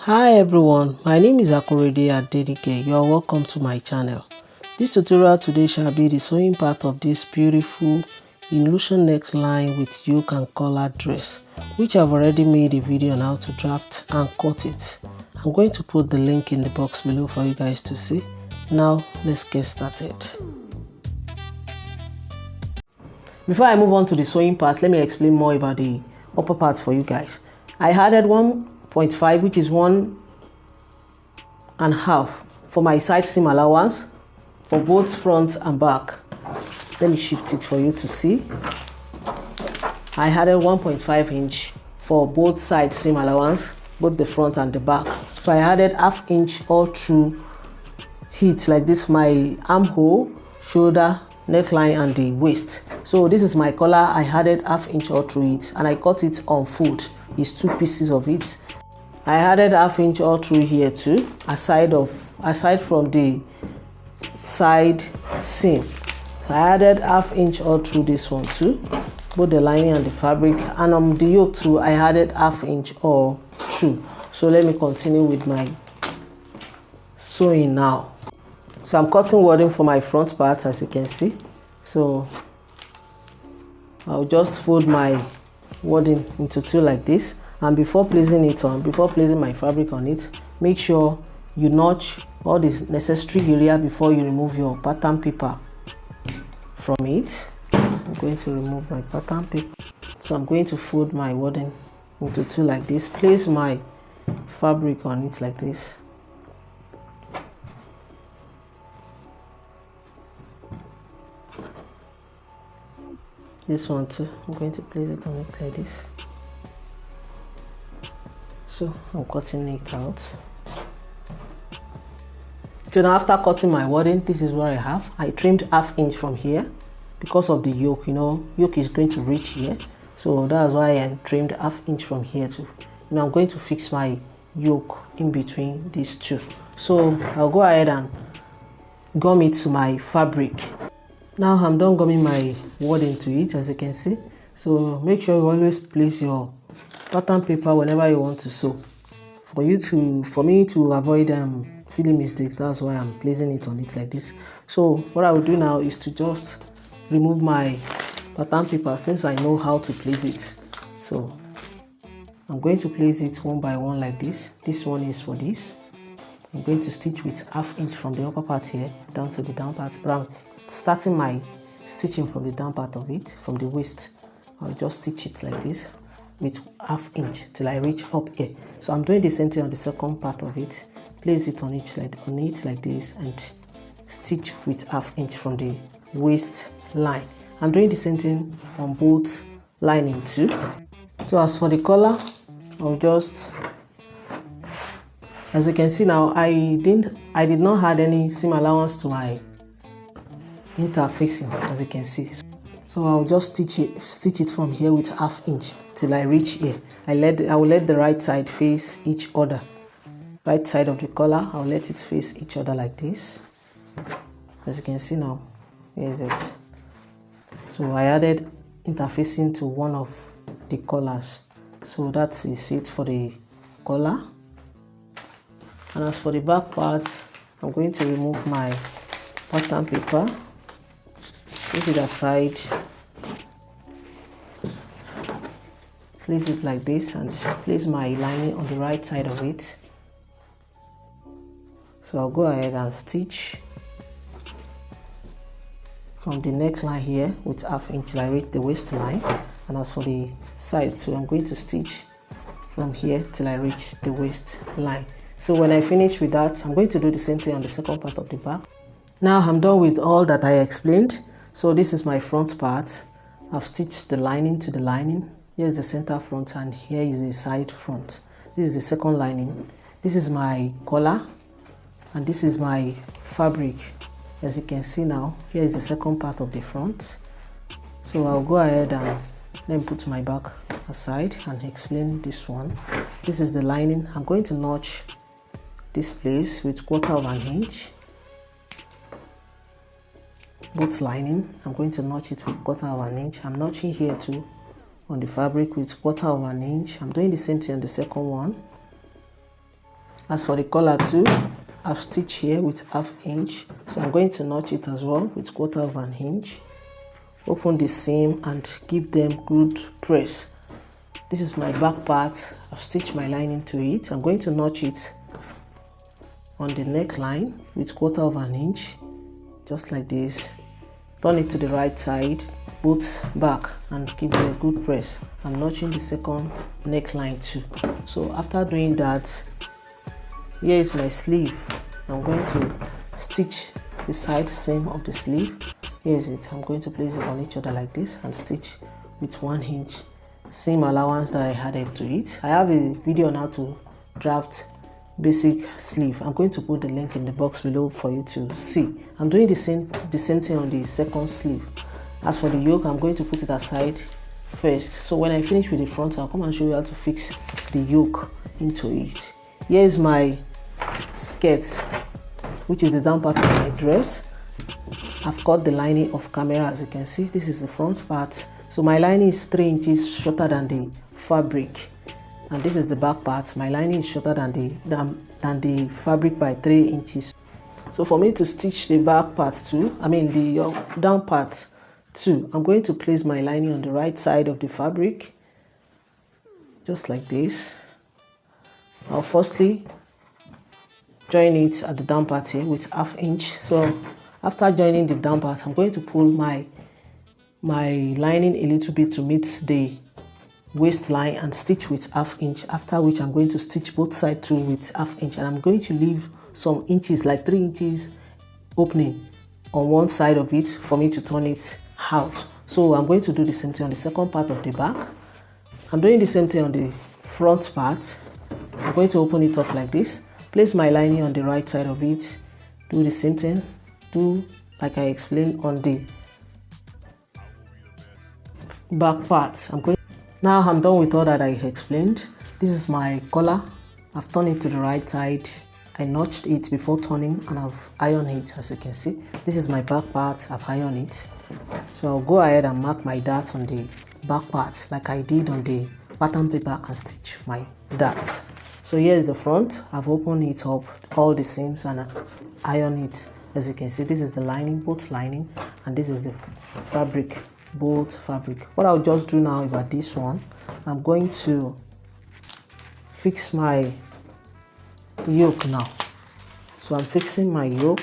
Hi everyone, my name is Akorede Adenike. You are welcome to my channel. This tutorial today shall be the sewing part of this beautiful illusion neckline with yoke and collar dress, which I've already made a video on how to draft and cut it. I'm going to put the link in the box below for you guys to see. Now let's get started. Before I move on to the sewing part, let me explain more about the upper part for you guys. I added 1.5, which is 1.5 for my side seam allowance for both front and back. Let me shift it for you to see. I added 1.5 inch for both side seam allowance, both the front and the back. So I added ½ inch all through it, like this, my armhole, shoulder, neckline and the waist. So this is my collar. I added ½ inch all through it and I cut it on fold. It's 2 pieces of it. I added ½ inch all through here too, aside from the side seam. I added ½ inch all through this one too, both the lining and the fabric, and on the yoke too I added ½ inch all through. So let me continue with my sewing now. So I'm cutting wording for my front part, as you can see. So I'll just fold my wording into 2 like this, and before placing my fabric on it, make sure you notch all this necessary area before you remove your pattern paper from it. I'm going to remove my pattern paper. So I'm going to fold my wording into 2 like this, place my fabric on it like this. This one too, I'm going to place it on it like this. So I'm cutting it out. So now after cutting my wording, this is what I have. I trimmed ½ inch from here because of the yoke. You know, yoke is going to reach here, so that's why I trimmed ½ inch from here too. Now I'm going to fix my yoke in between these two. So I'll go ahead and gum it to my fabric. Now I'm done gumming my wording to it, as you can see. So make sure you always place your pattern paper whenever you want to sew. For me to avoid silly mistakes, that's why I'm placing it on it like this. So what I will do now is to just remove my pattern paper, since I know how to place it. So I'm going to place it one by one like this. This one is for this. I'm going to stitch with ½ inch from the upper part here down to the down part, but I'm starting my stitching from the down part of it, from the waist. I'll just stitch it like this with ½ inch till I reach up here. So I'm doing the same thing on the second part of it. Place it on it like this and stitch with ½ inch from the waist line. I'm doing the same thing on both lining too. So as for the collar, I'll just, as you can see now, I did not add any seam allowance to my interfacing, as you can see. So I'll just stitch it from here with ½ inch till I reach here. I will let the right side face each other. Right side of the collar, I'll let it face each other like this. As you can see now, here's it. So I added interfacing to one of the collars. So that is it for the collar. And as for the back part, I'm going to remove my pattern paper. Put it aside, place it like this, and place my lining on the right side of it. So I'll go ahead and stitch from the neckline here with ½ inch till I reach the waistline, and as for the side too, I'm going to stitch from here till I reach the waistline. So when I finish with that, I'm going to do the same thing on the second part of the back. Now I'm done with all that I explained. So this is my front part. I've stitched the lining to the lining. Here is the center front and here is the side front. This is the second lining. This is my collar and this is my fabric. As you can see now, here is the second part of the front. So I'll go ahead and then put my back aside and explain this one. This is the lining. I'm going to notch this place with 1/4 inch. Both lining, I'm going to notch it with 1/4 inch. I'm notching here too on the fabric with 1/4 inch. I'm doing the same thing on the second one. As for the collar too, I've stitched here with 1/2 inch, so I'm going to notch it as well with 1/4 of an inch. Open the seam and give them good press. This is my back part. I've stitched my lining to it. I'm going to notch it on the neckline with 1/4 of an inch, just like this. Turn it to the right side, both back, and give it a good press. I'm notching the second neckline too. So after doing that, here is my sleeve. I'm going to stitch the side seam of the sleeve. Here is it. I'm going to place it on each other like this and stitch with 1 inch seam allowance that I added to it. I have a video on how to draft basic sleeve. I'm going to put the link in the box below for you to see. I'm doing the same thing on the second sleeve. As for the yoke, I'm going to put it aside first. So when I finish with the front, I'll come and show you how to fix the yoke into it. Here is my skirt, which is the down part of my dress. I've cut the lining off camera. As you can see, this is the front part. So my lining is 3 inches shorter than the fabric, and this is the back part. My lining is shorter than the fabric by 3 inches. So for me to stitch the back part too, the down part too, I'm going to place my lining on the right side of the fabric, just like this. I'll firstly join it at the down part here with 1/2 inch. So after joining the down part, I'm going to pull my lining a little bit to meet the waistline and stitch with 1/2 inch, after which I'm going to stitch both sides too with 1/2 inch, and I'm going to leave some inches, like 3 inches opening on one side of it for me to turn it out. So I'm going to do the same thing on the second part of the back. I'm doing the same thing on the front part. I'm going to open it up like this, place my lining on the right side of it, do the same thing, do like I explained on the back part. Now I'm done with all that I explained. This is my collar. I've turned it to the right side. I notched it before turning and I've ironed it. As you can see, this is my back part. I've ironed it. So I'll go ahead and mark my dart on the back part like I did on the pattern paper and stitch my darts. So here is the front. I've opened it up, all the seams, and ironed it. As you can see, this is the lining, both lining, and this is the fabric, both fabric. What I'll just do now about this one, I'm going to fix my yoke now. So I'm fixing my yoke.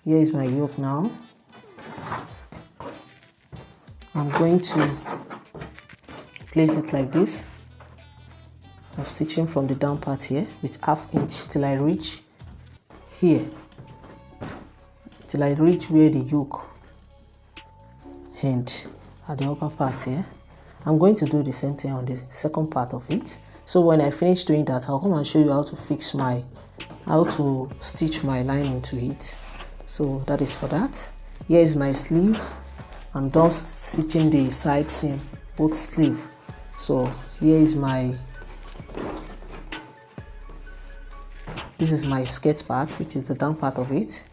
Here is my yoke now. I'm going to place it like this. I'm stitching from the down part here with 1/2 inch till I reach here, till I reach where the yoke end at the upper part here. I'm going to do the same thing on the second part of it. So when I finish doing that, I'll come and show you how to stitch my lining to it. So that is for that. Here is my sleeve. I'm done stitching the side seam, both sleeve. So here is this is my skirt part, which is the down part of it.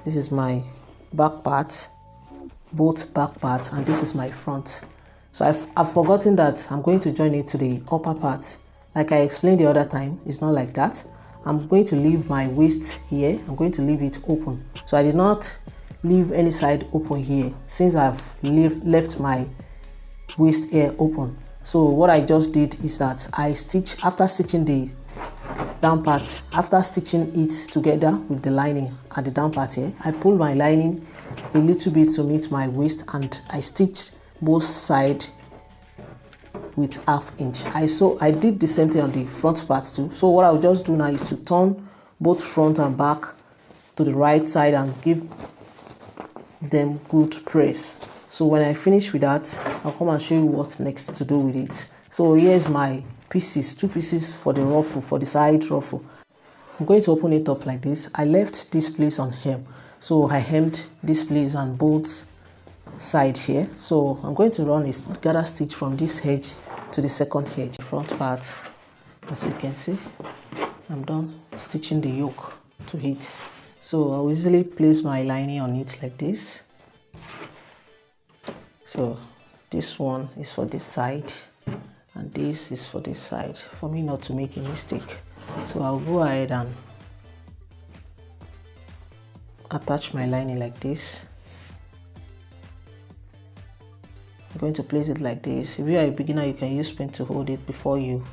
This is my back part, both back parts, and this is my front. So I've forgotten that I'm going to join it to the upper part. Like I explained the other time, it's not like that. I'm going to leave my waist here. I'm going to leave it open. So I did not leave any side open here, since I've left my waist here open. So what I just did is that I stitch, after stitching the down part, after stitching it together with the lining at the down part here, I pull my lining a little bit to meet my waist, and I stitched both sides with 1/2 inch. I did the same thing on the front part too. So what I'll just do now is to turn both front and back to the right side and give them good press. So when I finish with that, I'll come and show you what next to do with it. So here's my pieces, 2 pieces for the ruffle, for the side ruffle. I'm going to open it up like this. I left this place on hem, so I hemmed this place on both sides here. So I'm going to run a gather stitch from this edge to the second edge, front part. As you can see, I'm done stitching the yoke to it. So I'll easily place my lining on it like this. So this one is for this side, and this is for this side, for me not to make a mistake. So I'll go ahead and attach my lining like this. I'm going to place it like this. If you are a beginner, you can use pen to hold it before you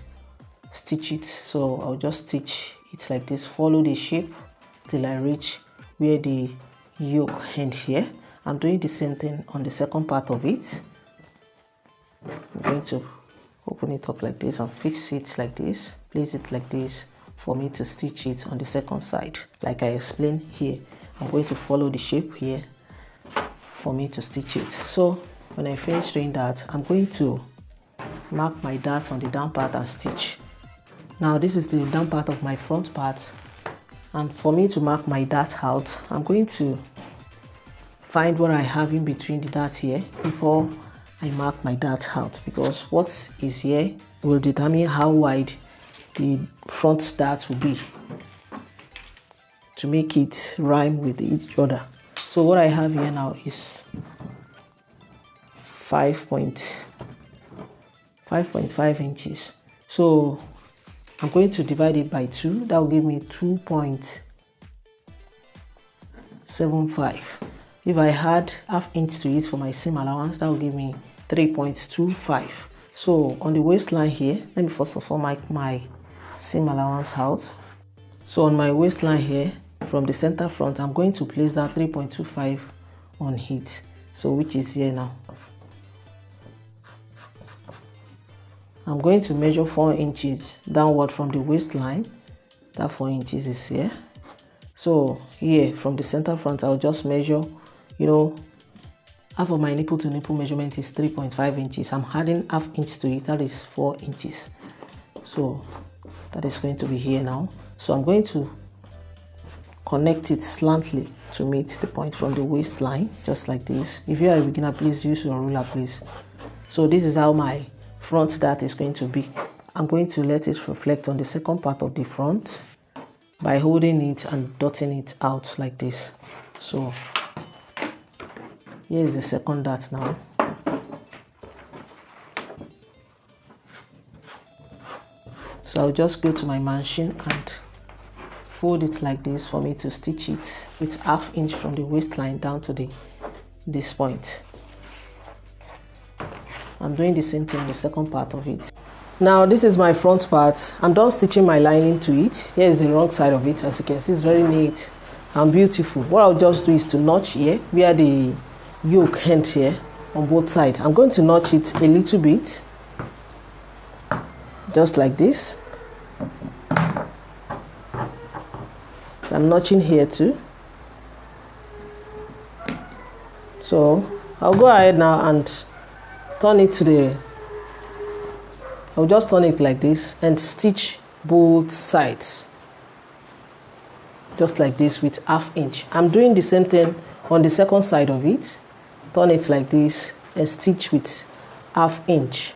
stitch it. So I'll just stitch it like this, follow the shape till I reach where the yoke end here. I'm doing the same thing on the second part of it. I'm going to open it up like this and fix it like this, place it like this for me to stitch it on the second side. Like I explained here, I'm going to follow the shape here for me to stitch it. So when I finish doing that, I'm going to mark my dart on the down part and stitch. Now this is the down part of my front part, and for me to mark my dart out, I'm going to find what I have in between the dart here before I mark my dart out, because what is here will determine how wide the front dart will be to make it rhyme with each other. So what I have here now is 5.5 inches. So I'm going to divide it by 2. That will give me 2.75. If I add half inch to it for my seam allowance, that will give me 3.25. So on the waistline here, let me first of all mark my seam allowance out. So on my waistline here, from the center front, I'm going to place that 3.25 on it, so which is here now. I'm going to measure 4 inches downward from the waistline. That 4 inches is here. So here from the center front, I'll just measure, half of my nipple to nipple measurement is 3.5 inches. I'm adding half inch to it, that is 4 inches. So that is going to be here now. So I'm going to connect it slantly to meet the point from the waistline, just like this. If you are a beginner, please use your ruler, please. So this is how my front dart is going to be. I'm going to let it reflect on the second part of the front by holding it and dotting it out like this. So here is the second dart now. So I'll just go to my machine and fold it like this for me to stitch it with half inch from the waistline down to this point. I'm doing the same thing on the second part of it. Now this is my front part. I'm done stitching my lining to it. Here is the wrong side of it. As you can see, it's very neat and beautiful. What I'll just do is to notch here where the yoke end here on both sides. I'm going to notch it a little bit, just like this. So I'm notching here too. So I'll go ahead now and turn it to I'll just turn it like this and stitch both sides just like this with half inch. I'm doing the same thing on the second side of it. Turn it like this and stitch with half inch.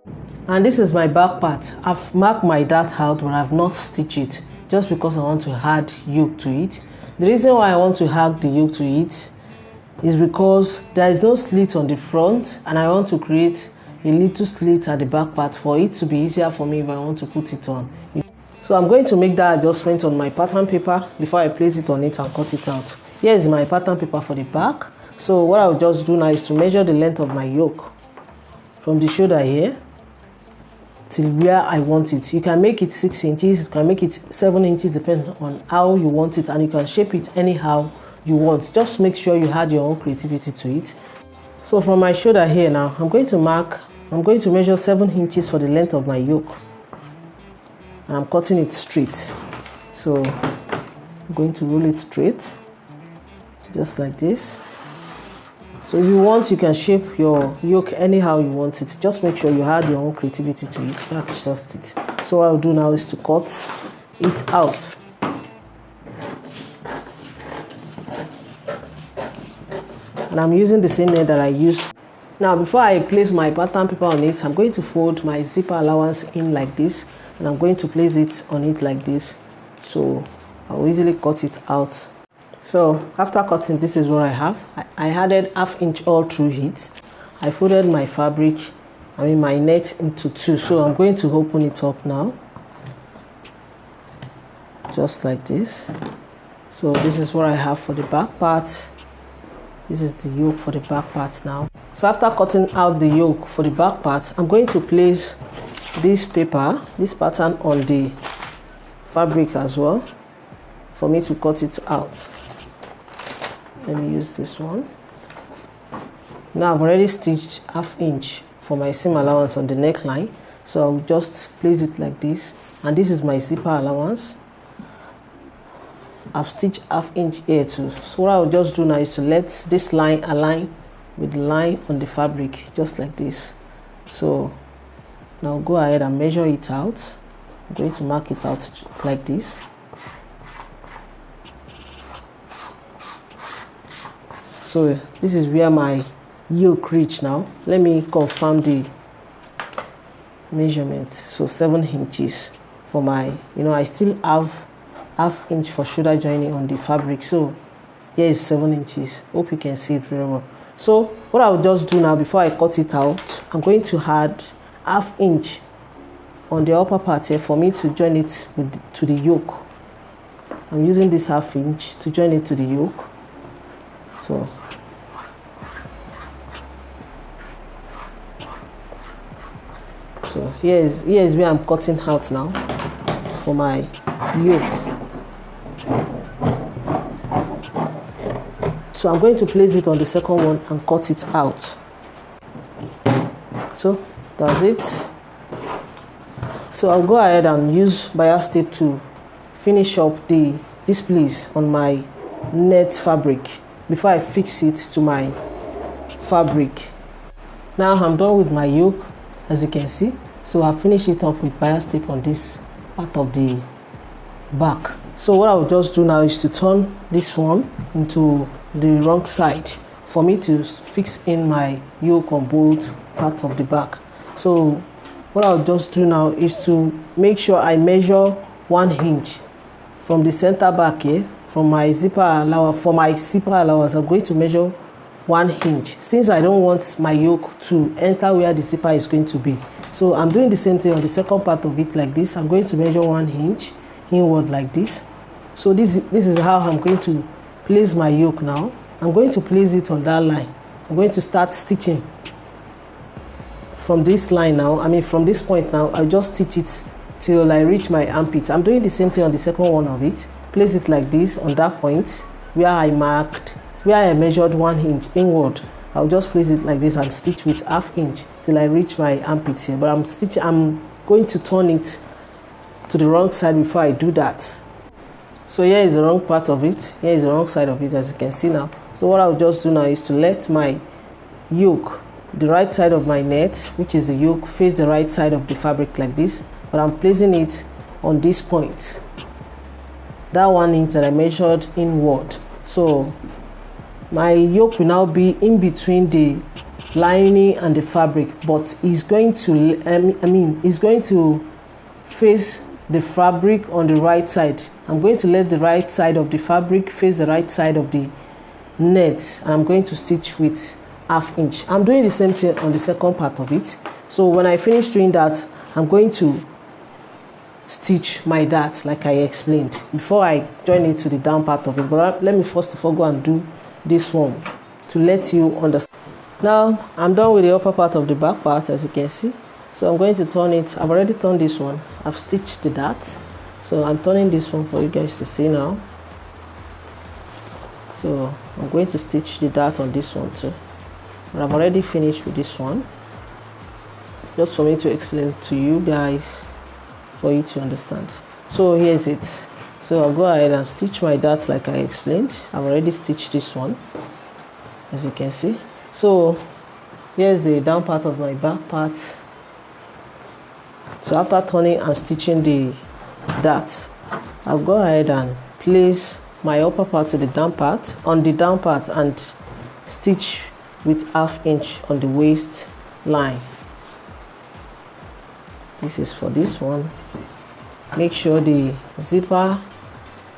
And this is my back part. I've marked my dart out, but I've not stitched it just because I want to add yoke to it. The reason why I want to add the yoke to it is because there is no slit on the front, and I want to create a little slit at the back part for it to be easier for me if I want to put it on. So I'm going to make that adjustment on my pattern paper before I place it on it and cut it out. Here is my pattern paper for the back. So what I'll just do now is to measure the length of my yoke from the shoulder here till where I want it. You can make it 6 inches, you can make it 7 inches, depending on how you want it, and you can shape it anyhow you want. Just make sure you add your own creativity to it. So from my shoulder here now, I'm going to measure 7 inches for the length of my yoke, and I'm cutting it straight. So I'm going to roll it straight, just like this. So if you want, you can shape your yoke anyhow you want it. Just make sure you add your own creativity to it. That's just it. So what I'll do now is to cut it out. And I'm using the same net that I used. Now before I place my pattern paper on it, I'm going to fold my zipper allowance in like this, and I'm going to place it on it like this, so I'll easily cut it out. So after cutting, this is what I have. I added half inch all through it. I folded my fabric my net into two. So I'm going to open it up now, just like this. So this is what I have for the back part. This is the yoke for the back part now. So after cutting out the yoke for the back part, I'm going to place this paper, this pattern on the fabric as well for me to cut it out. Let me use this one. Now I've already stitched 1/2 inch for my seam allowance on the neckline, so I'll just place it like this, and this is my zipper allowance. I've stitched 1/2 inch here too. So what I'll just do now is to let this line align with the line on the fabric, just like this. So now go ahead and measure it out. I'm going to mark it out like this. So this is where my yoke reach now. Let me confirm the measurement. So 7 inches for my, I still have 1/2 inch for shoulder joining on the fabric. So here is 7 inches. Hope you can see it very well. So what I'll just do now before I cut it out, I'm going to add 1/2 inch on the upper part here for me to join it to the yoke. I'm using this 1/2 inch to join it to the yoke. So here is where I'm cutting out now for my yoke. So I'm going to place it on the second one and cut it out. So that's it. So I'll go ahead and use bias tape to finish up this place on my net fabric before I fix it to my fabric. Now I'm done with my yoke, as you can see. So I'll finish it up with bias tape on this part of the back. So what I'll just do now is to turn this one into the wrong side for me to fix in my yoke on both parts of the back. So what I'll just do now is to make sure I measure 1 inch from the center back here, from my zipper allowance. For my zipper allowance, I'm going to measure 1 inch, since I don't want my yoke to enter where the zipper is going to be. So I'm doing the same thing on the second part of it like this. I'm going to measure 1 inch inward like this. So this is how I'm going to place my yoke now. I'm going to place it on that line. I'm going to start stitching from this line now. From this point now, I'll just stitch it till I reach my armpit. I'm doing the same thing on the second one of it. Place it like this on that point where I measured 1 inch inward. I'll just place it like this and stitch with 1/2 inch till I reach my armpit here. But I'm going to turn it to the wrong side before I do that. So here is the wrong part of it. Here is the wrong side of it, as you can see now. So what I'll just do now is to let my yoke, the right side of my net, which is the yoke, face the right side of the fabric like this. But I'm placing it on this point, that 1 inch that I measured inward. So my yoke will now be in between the lining and the fabric, but it's going to face the fabric on the right side. I'm going to let the right side of the fabric face the right side of the net, and I'm going to stitch with 1/2 inch. I'm doing the same thing on the second part of it. So when I finish doing that, I'm going to stitch my dart like I explained before I join it to the down part of it. But let me first of all go and do this one to let you understand. Now I'm done with the upper part of the back part, as you can see. So I'm going to turn it. I've already turned this one. I've stitched the dart, so I'm turning this one for you guys to see now. So I'm going to stitch the dart on this one too, but I've already finished with this one, just for me to explain to you guys, for you to understand. So here's it. So I'll go ahead and stitch my dart like I explained. I've already stitched this one, as you can see. So here's the down part of my back part. So after turning and stitching the dart, I'll go ahead and place my upper part to the down part, and stitch with 1/2 inch on the waist line. This is for this one. Make sure the zipper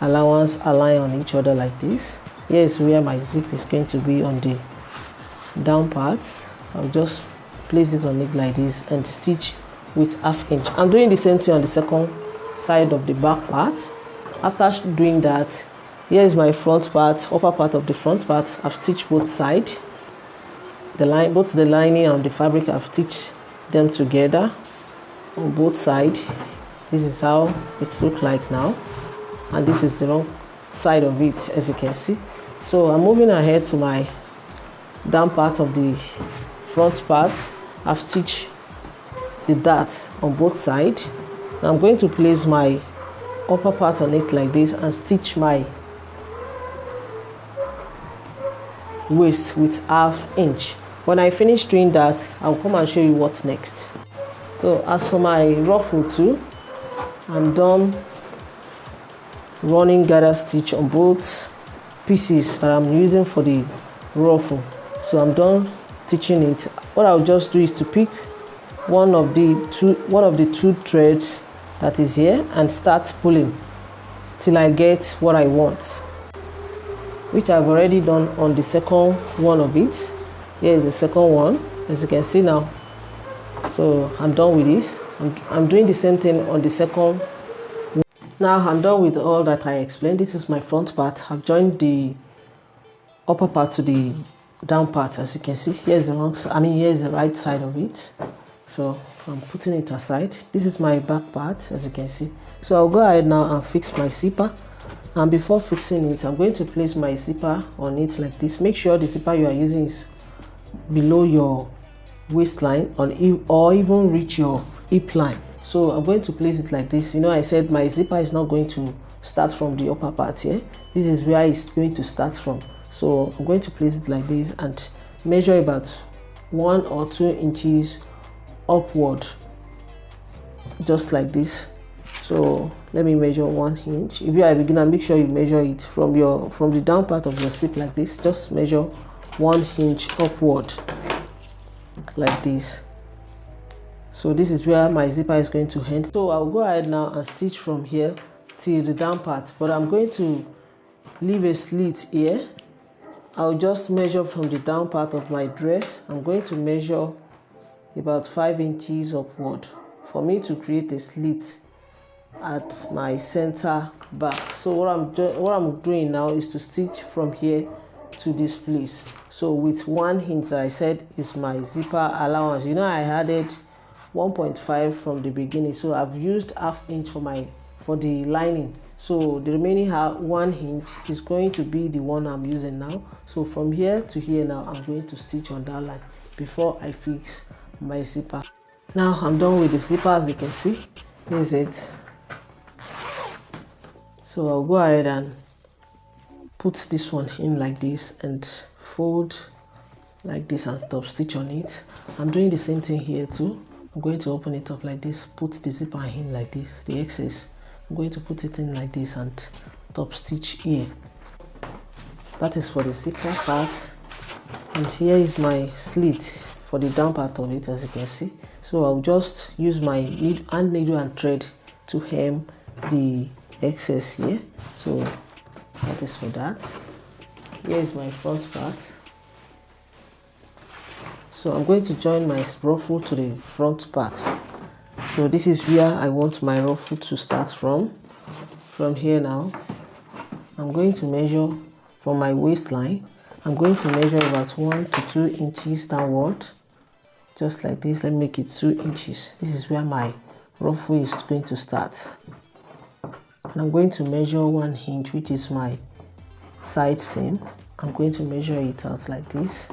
allowance align on each other like this. Here is where my zip is going to be on the down part. I'll just place it on it like this and stitch with 1/2 inch. I'm doing the same thing on the second side of the back part. After doing that, here is my front part, upper part of the front part. I've stitched both sides, both the lining and the fabric. I've stitched them together on both sides. This is how it looks like now, and this is the wrong side of it, as you can see. So I'm moving ahead to my down part of the front part. I've stitched the dart on both sides. I'm going to place my upper part on it like this and stitch my waist with 1/2 inch. When I finish doing that, I'll come and show you what's next. So as for my ruffle too, I'm done running gather stitch on both pieces that I'm using for the ruffle. So I'm done stitching it. What I'll just do is to pick one of the two threads that is here and start pulling till I get what I want, which I've already done on the second one of it. Here is the second one, as you can see now. So I'm done with this. I'm doing the same thing on the second. Now I'm done with all that I explained. This is my front part. I've joined the upper part to the down part, as you can see. Here's the here's the right side of it. So I'm putting it aside. This is my back part, as you can see. So I'll go ahead now and fix my zipper. And before fixing it, I'm going to place my zipper on it like this. Make sure the zipper you are using is below your waistline or even reach your hip line. So I'm going to place it like this. You know, I said my zipper is not going to start from the upper part here. This is where it's going to start from. So I'm going to place it like this and measure about 1 or 2 inches upward, just like this. So let me measure 1 inch. If you are a beginner, make sure you measure it from the down part of your zip like this. Just measure 1 inch upward like this. So this is where my zipper is going to end. So I'll go ahead now and stitch from here till the down part, but I'm going to leave a slit here. I'll just measure from the down part of my dress. I'm going to measure about 5 inches upward for me to create a slit at my center back. So what I'm doing now is to stitch from here to this place. So with 1 inch that I said is my zipper allowance. You know, I added 1.5 from the beginning, so I've used 1/2 inch for the lining. So the remaining 1 inch is going to be the one I'm using now. So from here to here now, I'm going to stitch on that line before I fix my zipper. Now I'm done with the zipper, as you can see. Here's it. So I'll go ahead and put this one in like this and fold like this and top stitch on it. I'm doing the same thing here too. I'm going to open it up like this, put the zipper in like this, the excess. I'm going to put it in like this and top stitch here. That is for the zipper part. And here is my slit for the down part of it, as you can see. So I'll just use my needle and thread to hem the excess here. So that is for that. Here is my front part. So I'm going to join my ruffle to the front part. So this is where I want my ruffle to start from. From here now, I'm going to measure from my waistline. I'm going to measure about 1 to 2 inches downward, just like this. Let me make it 2 inches. This is where my ruffle is going to start. And I'm going to measure 1 inch, which is my side seam. I'm going to measure it out like this.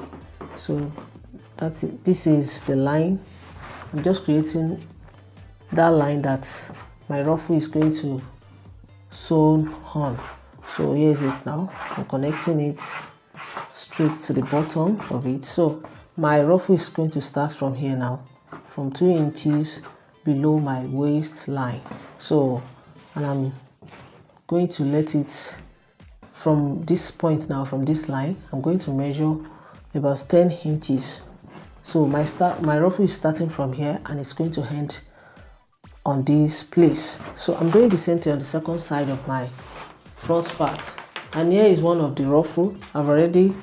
So that's it. This is the line. I'm just creating that line that my ruffle is going to sew on. So here's it now. I'm connecting it straight to the bottom of it. So my ruffle is going to start from here now, from 2 inches below my waistline. So, and I'm going to let it from this point now, from this line, I'm going to measure about 10 inches. So my ruffle is starting from here and it's going to end on this place. So I'm doing the same thing on the second side of my front part. And here is one of the ruffle. I've already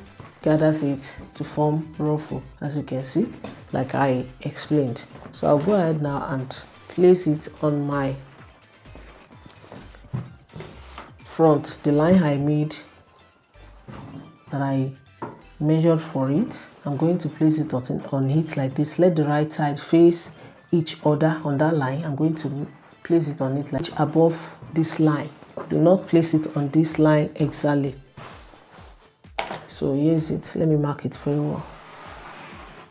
gathered it to form ruffle, as you can see. like I explained. So I'll go ahead now and place it on my front, the line I made that I measured for it. I'm going to place it on it like this. Let the right side face each other on that line. I'm going to place it on it like above this line. Do not place it on this line exactly. So here's it. Let me mark it very well.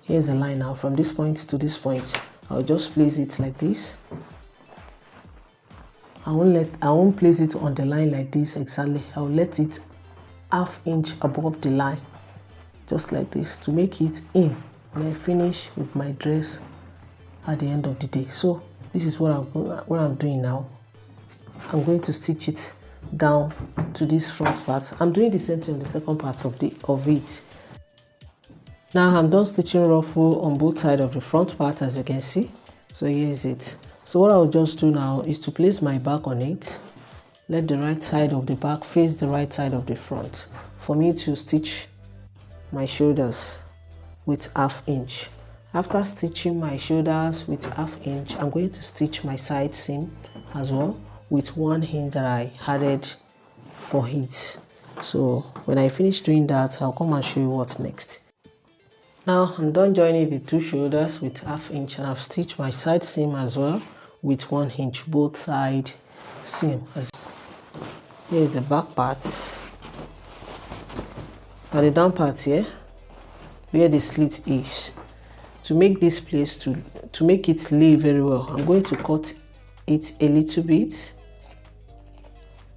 Here's the line now from this point to this point. I'll just place it like this. I won't place it on the line like this exactly. I'll let it ½ inch above the line, just like this, to make it in when I finish with my dress at the end of the day. So this is what I'm doing now. I'm going to stitch it down to this front part. I'm doing the same thing on the second part of it. Now I'm done stitching ruffle on both sides of the front part, as you can see. So here's it. So what I'll just do now is to place my back on it. Let the right side of the back face the right side of the front for me to stitch my shoulders with ½ inch. After stitching my shoulders with ½ inch, I'm going to stitch my side seam as well with 1 inch that I added for it. So when I finish doing that, I'll come and show you what's next. Now I'm done joining the 2 shoulders with ½ inch, and I've stitched my side seam as well with 1 inch, both side seam. Here is the back part, and the down part here where the slit is. To make this place to make it lay very well, I'm going to cut it a little bit.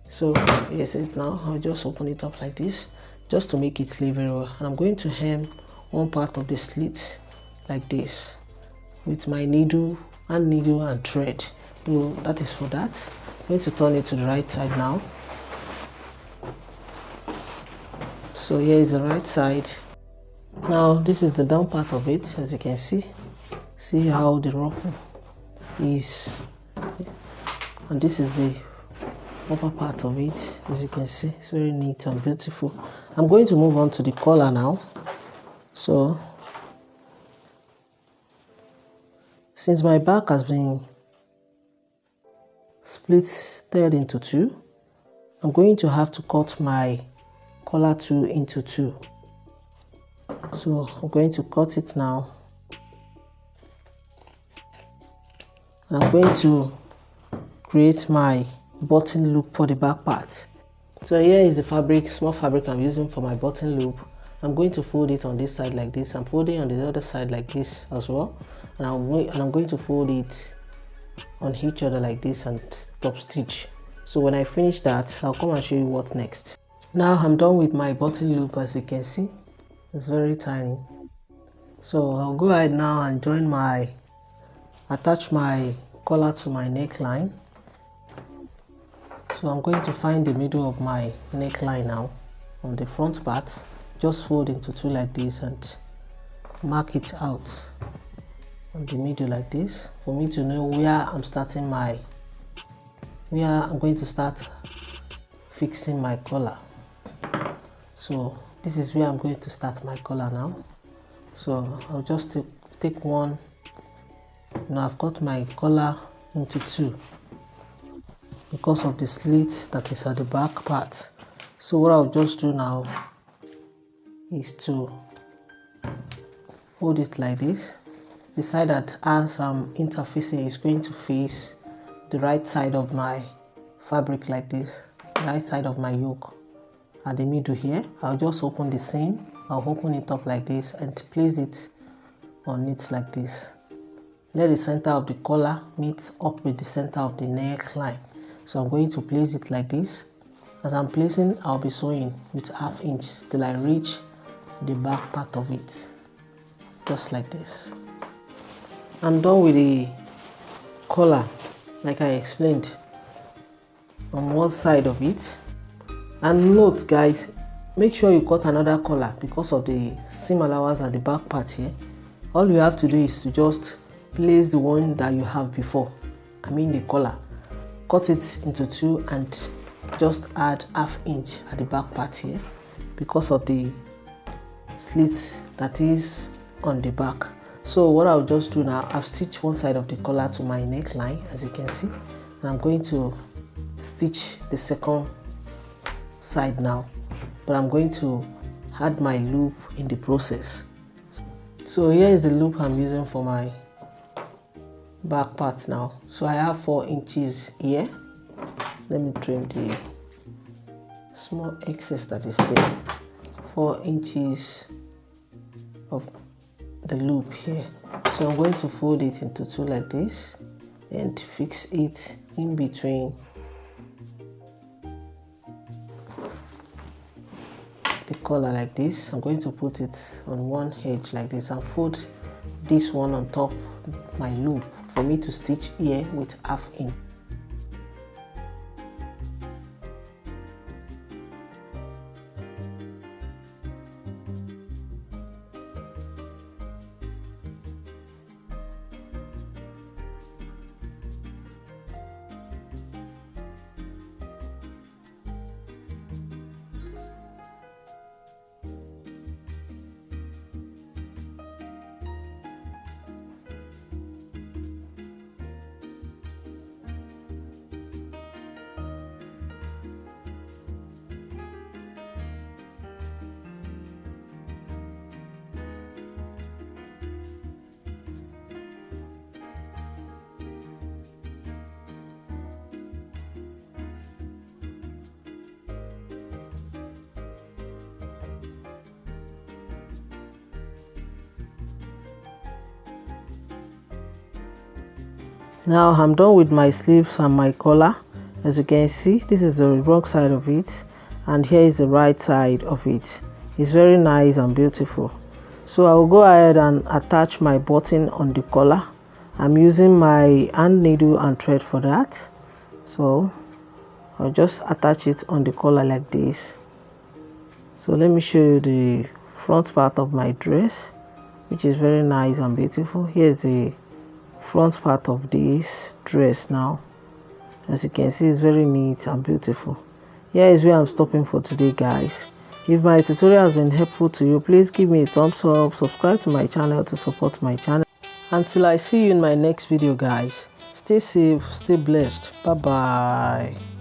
So here's it now. I'll just open it up like this just to make it lay very well, and I'm going to hem one part of the slit like this with my needle and thread. So that is for that. I'm going to turn it to the right side now. So here is the right side. Now this is the down part of it, as you can see. See how the ruffle is, and this is the upper part of it. As you can see, it's very neat and beautiful. I'm going to move on to the collar now. So since my back has been split into 2, I'm going to have to cut my collar 2 into 2. So I'm going to cut it now. I'm going to create my button loop for the back part. So here is the fabric, small fabric I'm using for my button loop. I'm going to fold it on this side like this. I'm folding on the other side like this as well, and I'm going to fold it on each other like this and top stitch. So when I finish that, I'll come and show you what's next. Now I'm done with my button loop. As you can see, it's very tiny. So I'll go ahead now and attach my collar to my neckline. So I'm going to find the middle of my neckline now on the front part. Just fold into 2 like this and mark it out on the middle like this for me to know where I'm going to start fixing my collar. So this is where I'm going to start my collar now. So I'll just take one. Now I've cut my collar into 2 because of the slit that is at the back part. So what I'll just do now is to hold it like this. The side that as I'm interfacing is going to face the right side of my fabric like this, the right side of my yoke. At the middle here, I'll just open the seam. I'll open it up like this and place it on it like this. Let the center of the collar meet up with the center of the neckline. So I'm going to place it like this. As I'm placing, I'll be sewing with ½ inch till I reach the back part of it, just like this. I'm done with the collar like I explained on one side of it. And note guys, make sure you cut another collar because of the seam allowance at the back part here. All you have to do is to just place the one that you have before, the collar, cut it into 2 and just add ½ inch at the back part here because of the slit that is on the back. So what I'll just do now, I've stitched one side of the collar to my neckline, as you can see, and I'm going to stitch the second side now, but I'm going to add my loop in the process. So here is the loop I'm using for my back part now. So I have 4 inches here. Let me trim the small excess that is there. 4 inches of the loop here. So I'm going to fold it into 2 like this and fix it in between the collar like this. I'm going to put it on one edge like this and fold this one on top my loop for me to stitch here with 1/2 inch. Now I'm done with my sleeves and my collar. As you can see, this is the wrong side of it and here is the right side of it. It's very nice and beautiful. So I will go ahead and attach my button on the collar. I'm using my hand needle and thread for that. So I'll just attach it on the collar like this. So let me show you the front part of my dress, which is very nice and beautiful. Here's the front part of this dress now. As you can see, it's very neat and beautiful. Here is where I'm stopping for today, guys. If my tutorial has been helpful to you, please give me a thumbs up, subscribe to my channel to support my channel. Until I see you in my next video, guys, stay safe, stay blessed. Bye bye.